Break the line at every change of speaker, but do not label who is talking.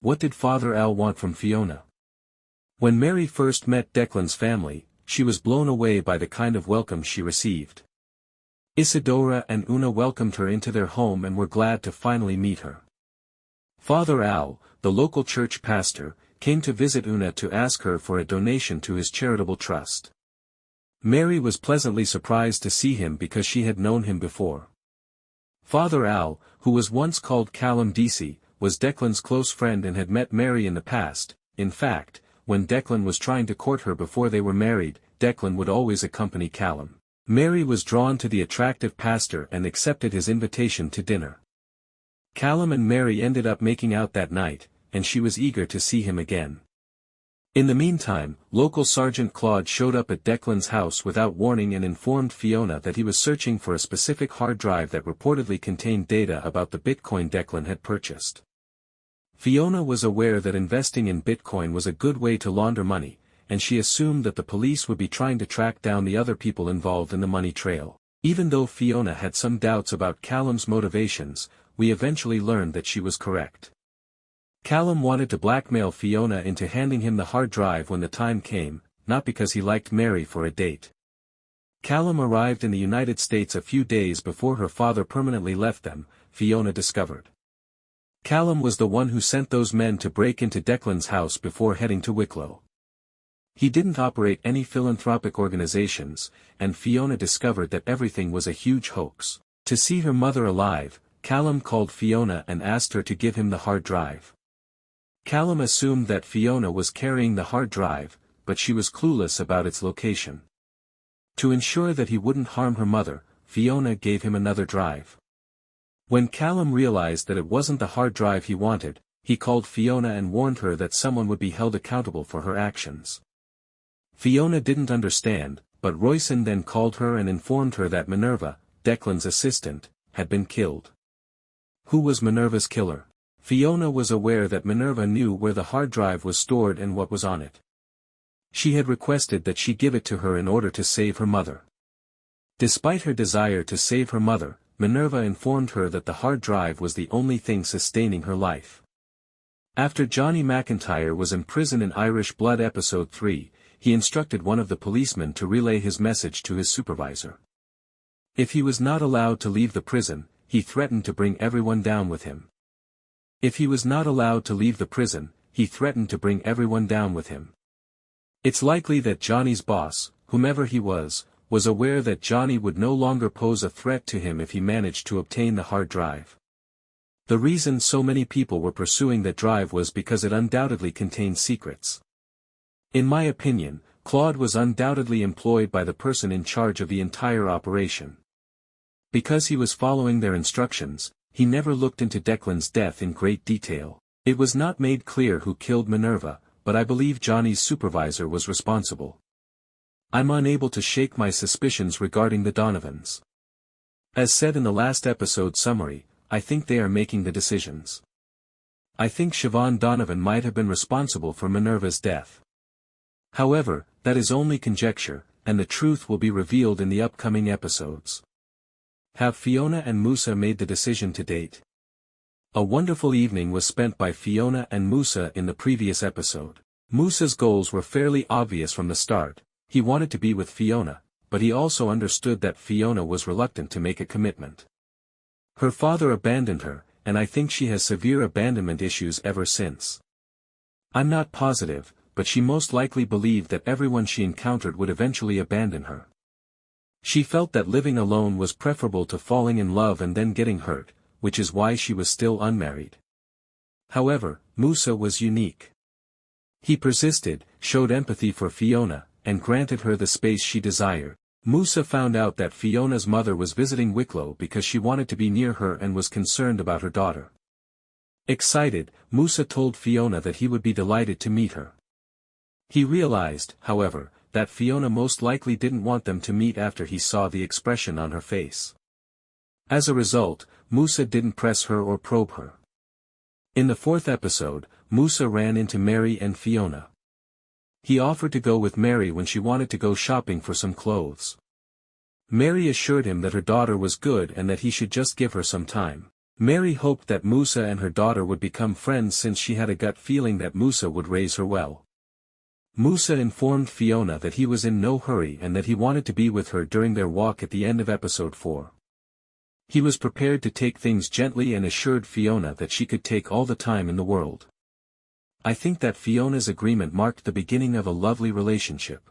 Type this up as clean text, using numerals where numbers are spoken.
What did Father Al want from Fiona? When Mary first met Declan's family, she was blown away by the kind of welcome she received. Isadora and Una welcomed her into their home and were glad to finally meet her. Father Al, the local church pastor, came to visit Una to ask her for a donation to his charitable trust. Mary was pleasantly surprised to see him because she had known him before. Father Al, who was once called Callum Deasy, was Declan's close friend and had met Mary in the past. In fact, when Declan was trying to court her before they were married, Declan would always accompany Callum. Mary was drawn to the attractive pastor and accepted his invitation to dinner. Callum and Mary ended up making out that night, and she was eager to see him again. In the meantime, local Sergeant Claude showed up at Declan's house without warning and informed Fiona that he was searching for a specific hard drive that reportedly contained data about the Bitcoin Declan had purchased. Fiona was aware that investing in Bitcoin was a good way to launder money, and she assumed that the police would be trying to track down the other people involved in the money trail. Even though Fiona had some doubts about Callum's motivations, we eventually learned that she was correct. Callum wanted to blackmail Fiona into handing him the hard drive when the time came, not because he liked Mary for a date. Callum arrived in the United States a few days before her father permanently left them, Fiona discovered. Callum was the one who sent those men to break into Declan's house before heading to Wicklow. He didn't operate any philanthropic organizations, and Fiona discovered that everything was a huge hoax. To see her mother alive, Callum called Fiona and asked her to give him the hard drive. Callum assumed that Fiona was carrying the hard drive, but she was clueless about its location. To ensure that he wouldn't harm her mother, Fiona gave him another drive. When Callum realized that it wasn't the hard drive he wanted, he called Fiona and warned her that someone would be held accountable for her actions. Fiona didn't understand, but Royson then called her and informed her that Minerva, Declan's assistant, had been killed. Who was Minerva's killer? Fiona was aware that Minerva knew where the hard drive was stored and what was on it. She had requested that she give it to her in order to save her mother. Despite her desire to save her mother, Minerva informed her that the hard drive was the only thing sustaining her life. After Johnny McIntyre was imprisoned in Irish Blood Episode 3, he instructed one of the policemen to relay his message to his supervisor. If he was not allowed to leave the prison, he threatened to bring everyone down with him. If he was not allowed to leave the prison, he threatened to bring everyone down with him. It's likely that Johnny's boss, whomever he was aware that Johnny would no longer pose a threat to him if he managed to obtain the hard drive. The reason so many people were pursuing that drive was because it undoubtedly contained secrets. In my opinion, Claude was undoubtedly employed by the person in charge of the entire operation. Because he was following their instructions, he never looked into Declan's death in great detail. It was not made clear who killed Minerva, but I believe Johnny's supervisor was responsible. I'm unable to shake my suspicions regarding the Donovans. As said in the last episode summary, I think they are making the decisions. I think Siobhan Donovan might have been responsible for Minerva's death. However, that is only conjecture, and the truth will be revealed in the upcoming episodes. Have Fiona and Musa made the decision to date? A wonderful evening was spent by Fiona and Musa in the previous episode. Musa's goals were fairly obvious from the start. He wanted to be with Fiona, but he also understood that Fiona was reluctant to make a commitment. Her father abandoned her, and I think she has severe abandonment issues ever since. I'm not positive, but she most likely believed that everyone she encountered would eventually abandon her. She felt that living alone was preferable to falling in love and then getting hurt, which is why she was still unmarried. However, Musa was unique. He persisted, showed empathy for Fiona, and granted her the space she desired. Musa found out that Fiona's mother was visiting Wicklow because she wanted to be near her and was concerned about her daughter. Excited, Musa told Fiona that he would be delighted to meet her. He realized, however, that Fiona most likely didn't want them to meet after he saw the expression on her face. As a result, Musa didn't press her or probe her. In the fourth episode, Musa ran into Mary and Fiona. He offered to go with Mary when she wanted to go shopping for some clothes. Mary assured him that her daughter was good and that he should just give her some time. Mary hoped that Musa and her daughter would become friends since she had a gut feeling that Musa would raise her well. Musa informed Fiona that he was in no hurry and that he wanted to be with her during their walk at the end of episode 4. He was prepared to take things gently and assured Fiona that she could take all the time in the world. I think that Fiona's agreement marked the beginning of a lovely relationship.